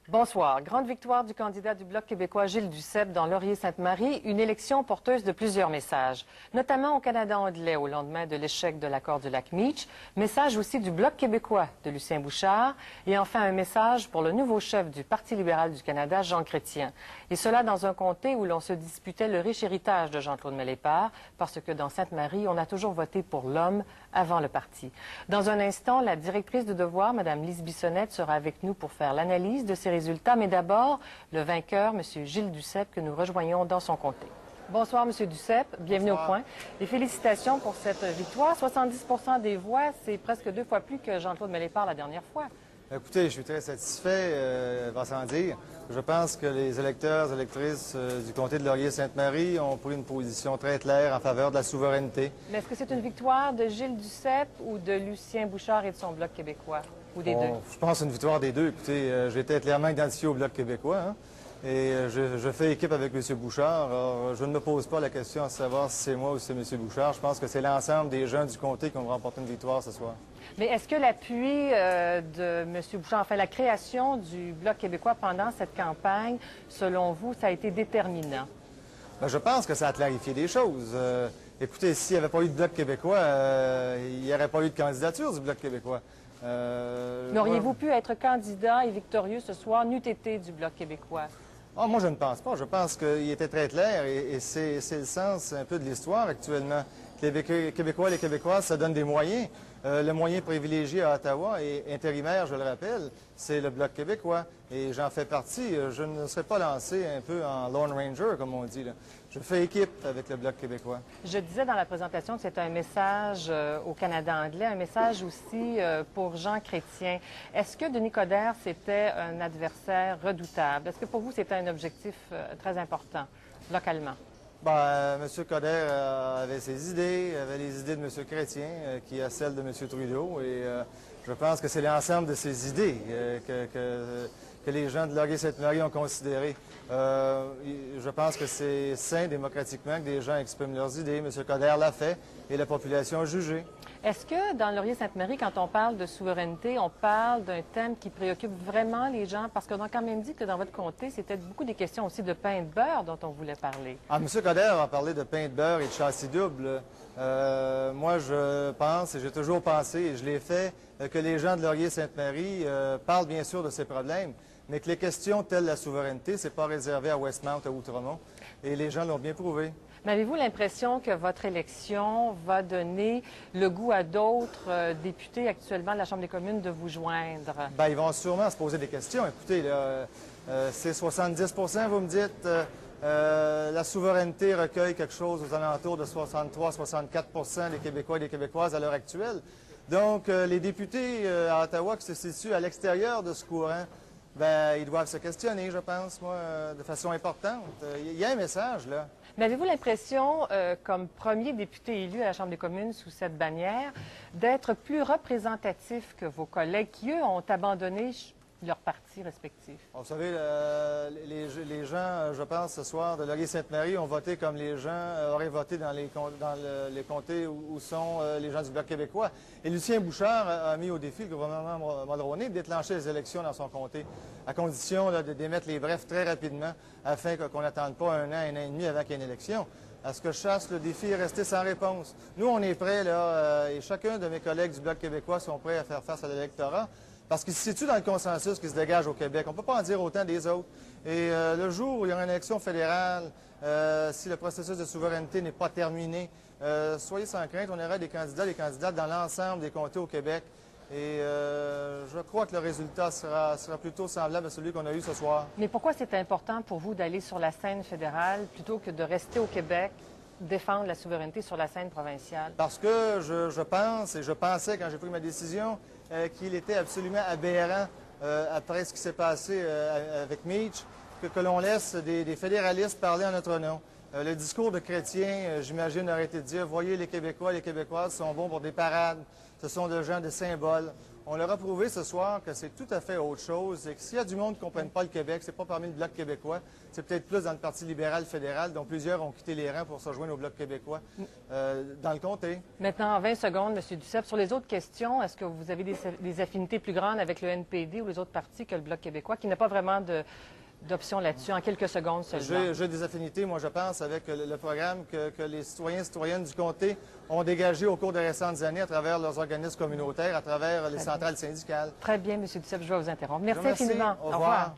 Bonsoir. Grande victoire du candidat du Bloc québécois Gilles Duceppe dans Laurier-Sainte-Marie, une élection porteuse de plusieurs messages, notamment au Canada anglais au lendemain de l'échec de l'accord du lac Meach, message aussi du Bloc québécois de Lucien Bouchard et enfin un message pour le nouveau chef du Parti libéral du Canada, Jean Chrétien. Et cela dans un comté où l'on se disputait le riche héritage de Jean-Claude Mélépare, parce que dans Sainte-Marie, on a toujours voté pour l'homme avant le parti. Dans un instant, la directrice de Devoir, Mme Lise Bissonnette, sera avec nous pour faire l'analyse de ces résultats. Mais d'abord, le vainqueur, M. Gilles Duceppe, que nous rejoignons dans son comté. Bonsoir, M. Duceppe. Bienvenue Bonsoir. au point. Et félicitations pour cette victoire. 70 des voix, c'est presque 2 fois plus que Jean-Claude Mélépare la dernière fois. Écoutez, je suis très satisfait, va sans dire. Je pense que les électeurs, électrices du comté de Laurier-Sainte-Marie ont pris une position très claire en faveur de la souveraineté. Mais est-ce que c'est une victoire de Gilles Duceppe ou de Lucien Bouchard et de son Bloc québécois? Ou des deux? Je pense une victoire des deux. Écoutez, j'ai été clairement identifié au Bloc québécois, hein, et je fais équipe avec M. Bouchard. Alors, je ne me pose pas la question à savoir si c'est moi ou si c'est M. Bouchard. Je pense que c'est l'ensemble des gens du comté qui ont remporté une victoire ce soir. Mais est-ce que l'appui de M. Bouchard, enfin la création du Bloc québécois pendant cette campagne, selon vous, ça a été déterminant? Bien, je pense que ça a clarifié des choses. Écoutez, s'il n'y avait pas eu de Bloc québécois, il n'y aurait pas eu de candidature du Bloc québécois. N'auriez-vous pu être candidat et victorieux ce soir, n'eût été du Bloc québécois? Ah, moi, je ne pense pas. Je pense qu'il était très clair et c'est le sens un peu de l'histoire actuellement. Les Québécois et les Québécoises se donnent des moyens. Le moyen privilégié à Ottawa et intérimaire, je le rappelle, c'est le Bloc québécois. Et j'en fais partie. Je ne serais pas lancé un peu en Lone Ranger, comme on dit, là. Je fais équipe avec le Bloc québécois. Je disais dans la présentation que c'est un message au Canada anglais, un message aussi pour Jean Chrétien. Est-ce que Denis Coderre, c'était un adversaire redoutable? Est-ce que pour vous, c'était un objectif très important, localement? Ben, M. Coderre avait ses idées, avait les idées de M. Chrétien, qui a celles de M. Trudeau. Et je pense que c'est l'ensemble de ces idées que les gens de Laurier-Sainte-Marie ont considérées. Je pense que c'est sain démocratiquement que des gens expriment leurs idées. M. Coderre l'a fait et la population a jugé. Est-ce que dans Laurier-Sainte-Marie, quand on parle de souveraineté, on parle d'un thème qui préoccupe vraiment les gens? Parce qu'on a quand même dit que dans votre comté, c'était beaucoup des questions aussi de pain de beurre dont on voulait parler. Ah, M. Coderre a parlé de pain de beurre et de châssis double. Moi, je pense, et j'ai toujours pensé, et je l'ai fait, que les gens de Laurier-Sainte-Marie parlent bien sûr de ces problèmes, mais que les questions telles la souveraineté, c'est pas réservé à Westmount, à Outremont. Et les gens l'ont bien prouvé. Mais avez-vous l'impression que votre élection va donner le goût à d'autres députés actuellement de la Chambre des communes de vous joindre? Bien, ils vont sûrement se poser des questions. Écoutez, là, c'est 70 vous me dites. La souveraineté recueille quelque chose aux alentours de 63-64 des Québécois et des Québécoises à l'heure actuelle. Donc, les députés à Ottawa qui se situent à l'extérieur de ce courant, ben, ils doivent se questionner, je pense, moi, de façon importante. Il y a un message, là. Mais avez-vous l'impression, comme premier député élu à la Chambre des communes sous cette bannière, d'être plus représentatif que vos collègues qui, eux, ont abandonné leurs partis respectifs? Vous savez, les gens, je pense, ce soir, de Laurier-Sainte-Marie ont voté comme les gens auraient voté dans les comtés où sont les gens du Bloc québécois. Et Lucien Bouchard a mis au défi le gouvernement Mulroney de déclencher les élections dans son comté, à condition là, de démettre les brefs très rapidement, afin qu'on n'attende pas un an et demi avant qu'il y ait une élection. À ce que je chasse, le défi est resté sans réponse. Nous, on est prêts, là, et chacun de mes collègues du Bloc québécois sont prêts à faire face à l'électorat. Parce qu'il se situe dans le consensus qui se dégage au Québec. On ne peut pas en dire autant des autres. Et le jour où il y aura une élection fédérale, si le processus de souveraineté n'est pas terminé, soyez sans crainte, on aura des candidates dans l'ensemble des comtés au Québec. Et je crois que le résultat sera plutôt semblable à celui qu'on a eu ce soir. Mais pourquoi c'est important pour vous d'aller sur la scène fédérale plutôt que de rester au Québec, défendre la souveraineté sur la scène provinciale? Parce que je pense, et je pensais quand j'ai pris ma décision, qu'il était absolument aberrant, après ce qui s'est passé avec Meach, que l'on laisse des fédéralistes parler en notre nom. Le discours de Chrétien, j'imagine, aurait été de dire « Voyez, les Québécois et les Québécoises sont bons pour des parades. Ce sont des gens de symboles. On leur a prouvé ce soir que c'est tout à fait autre chose et que s'il y a du monde qui ne comprenne pas le Québec, c'est pas parmi le Bloc québécois, c'est peut-être plus dans le Parti libéral fédéral, dont plusieurs ont quitté les rangs pour se rejoindre au Bloc québécois dans le comté. Maintenant, en 20 secondes, M. Duceppe, sur les autres questions, est-ce que vous avez des affinités plus grandes avec le NPD ou les autres partis que le Bloc québécois, qui n'a pas vraiment d'option là-dessus, en quelques secondes seulement? J'ai des affinités, moi, je pense, avec le programme que les citoyens et citoyennes du comté ont dégagé au cours des récentes années à travers leurs organismes communautaires, à travers les centrales syndicales. Très bien, M. Duceppe, je vais vous interrompre. Merci Merci. infiniment. Au revoir.